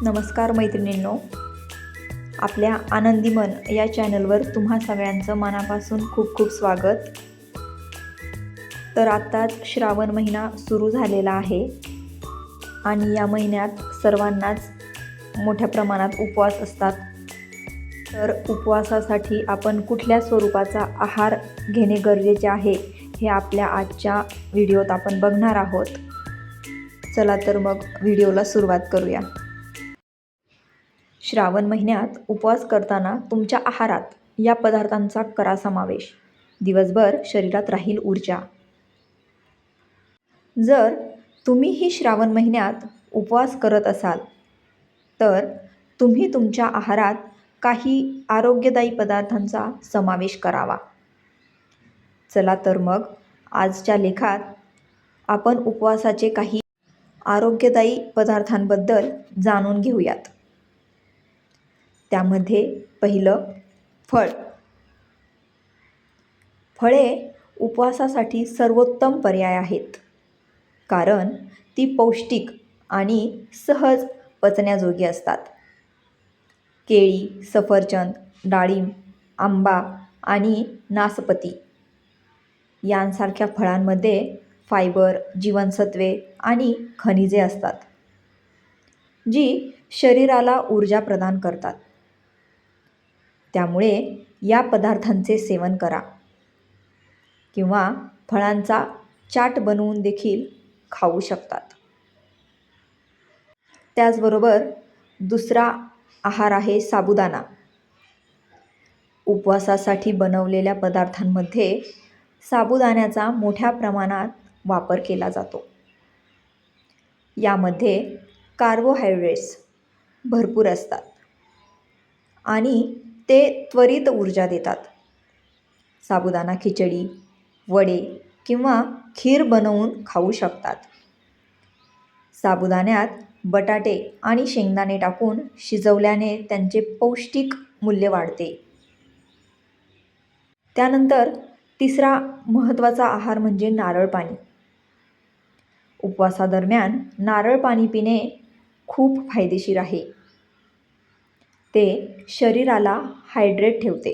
नमस्कार मैत्रिणींनो, आपल्या आनंदी मन या चॅनलवर तुम्हा सगळ्यांचं मनापासून खूप खूप स्वागत. तर आत्ताच श्रावण महिना सुरू झालेला आहे आणि या महिन्यात सर्वांनाच मोठ्या प्रमाणात उपवास असतात. तर उपवासासाठी आपण कुठल्या स्वरूपाचा आहार घेणे गरजेचे आहे हे आपल्या आजच्या व्हिडिओत आपण बघणार आहोत. चला तर मग व्हिडिओला सुरुवात करूया. श्रावण महिन्यात उपवास करताना तुमच्या आहारात या पदार्थांचा करा समावेश. दिवसभर शरीरात राहील ऊर्जा. जर तुम्हीही श्रावण महिन्यात उपवास करत असाल तर तुम्ही तुमच्या आहारात काही आरोग्यदायी पदार्थांचा समावेश करावा. चला तर मग आजच्या लेखात आपण उपवासाचे काही आरोग्यदायी पदार्थांबद्दल जाणून घेऊयात. त्यामध्ये पहिलं फळ. फळे उपवासासाठी सर्वोत्तम पर्याय आहेत, कारण ती पौष्टिक आणि सहज पचण्याजोगी असतात. केळी, सफरचंद, डाळिंब, आंबा आणि नासपती यांसारख्या फळांमध्ये फायबर, जीवनसत्वे आणि खनिजे असतात, जी शरीराला ऊर्जा प्रदान करतात. त्यामुळे या पदार्थांचे सेवन करा किंवा फळांचा चाट बनवून देखील खाऊ शकतात. त्याचबरोबर दुसरा आहार आहे साबुदाणा. उपवासासाठी बनवलेल्या पदार्थांमध्ये साबुदाण्याचा मोठ्या प्रमाणात वापर केला जातो. यामध्ये कार्बोहायड्रेट्स भरपूर असतात आणि ते त्वरित ऊर्जा देतात. साबुदाणा खिचडी, वडे किंवा खीर बनवून खाऊ शकतात. साबुदाण्यात बटाटे आणि शेंगदाणे टाकून शिजवल्याने त्यांचे पौष्टिक मूल्य वाढते. त्यानंतर तिसरा महत्त्वाचा आहार म्हणजे नारळ पाणी. उपवासादरम्यान नारळ पाणी पिणे खूप फायदेशीर आहे. ते शरीराला हायड्रेट ठेवते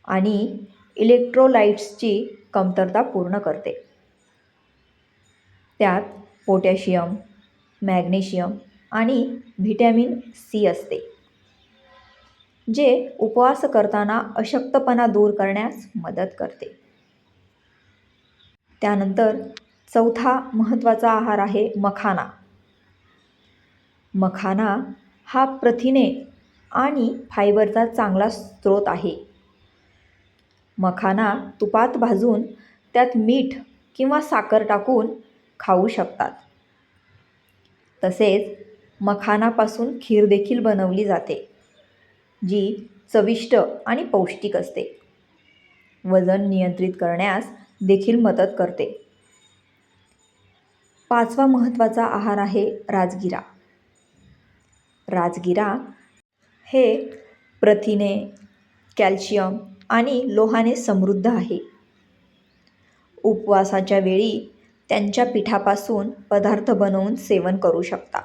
आणि इलेक्ट्रोलाइट्सची कमतरता पूर्ण करते. त्यात पोटॅशियम, मॅग्नेशियम आणि व्हिटॅमिन सी असते, जे उपवास करताना अशक्तपणा दूर करण्यास मदत करते. त्यानंतर चौथा महत्त्वाचा आहार आहे मखाना. मखाना हा प्रथिने आणि फायबरचा चांगला स्रोत आहे. मखाना तुपात भाजून त्यात मीठ किंवा साखर टाकून खाऊ शकतात. तसेच मखानापासून खीर देखील बनवली जाते, जी चविष्ट आणि पौष्टिक असते. वजन नियंत्रित करण्यास देखील मदत करते. पाचवा महत्त्वाचा आहार आहे राजगिरा. राजगिरा हे प्रथिने, कॅल्शियम आणि लोहाने समृद्ध आहे. उपवासाच्या वेळी त्यांच्या पिठापासून पदार्थ बनवून सेवन करू शकता.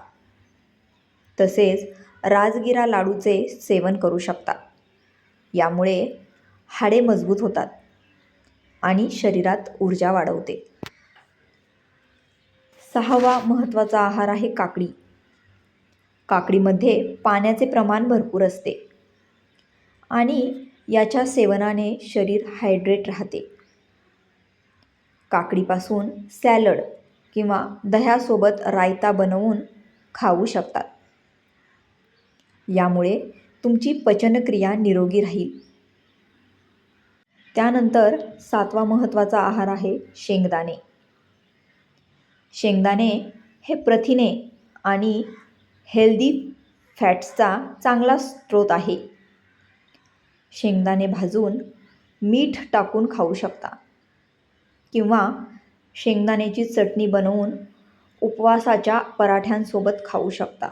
तसेच राजगिरा लाडूचे सेवन करू शकता. यामुळे हाडे मजबूत होतात आणि शरीरात ऊर्जा वाढवते. सहावा महत्त्वाचा आहार आहे काकडी. काकडीमध्ये पाण्याचे प्रमाण भरपूर असते आणि याच्या सेवनाने शरीर हायड्रेट राहते. काकडीपासून सॅलड किंवा दह्यासोबत रायता बनवून खाऊ शकतात. यामुळे तुमची पचनक्रिया निरोगी राहील. त्यानंतर सातवा महत्त्वाचा आहार आहे शेंगदाणे. शेंगदाणे हे प्रथिने आणि हेल्दी फॅट्सचा चांगला स्रोत आहे. शेंगदाणे भाजून मीठ टाकून खाऊ शकता किंवा शेंगदाण्याची चटणी बनवून उपवासाच्या पराठ्यांसोबत खाऊ शकता.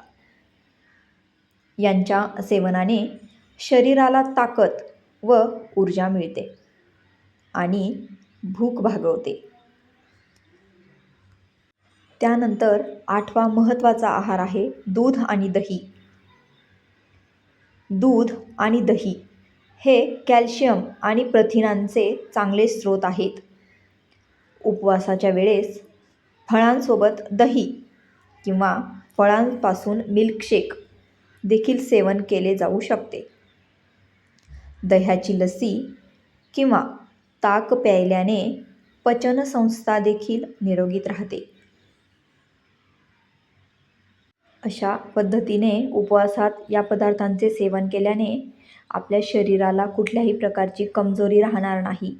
यांच्या सेवनाने शरीराला ताकद व ऊर्जा मिळते आणि भूक भागवते. त्यानंतर 8वा महत्त्वाचा आहार आहे दूध आणि दही. दूध आणि दही हे कॅल्शियम आणि प्रथिनांचे चांगले स्रोत आहेत. उपवासाच्या वेळेस फळांसोबत दही किंवा फळांपासून मिल्कशेक देखील सेवन केले जाऊ शकते. दह्याची लस्सी किंवा ताक प्यायल्याने पचनसंस्था देखील निरोगीत राहते. अशा पद्धतीने उपवासात या पदार्थांचे सेवन केल्याने आपल्या शरीराला कुठल्याही प्रकारची कमजोरी राहणार नाही.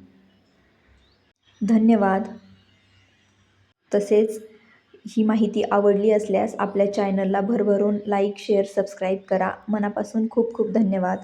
धन्यवाद. तसेच ही माहिती आवडली असल्यास आपल्या चॅनलला भरभरून लाईक, शेअर, सबस्क्राईब करा. मनापासून खूप खूप धन्यवाद.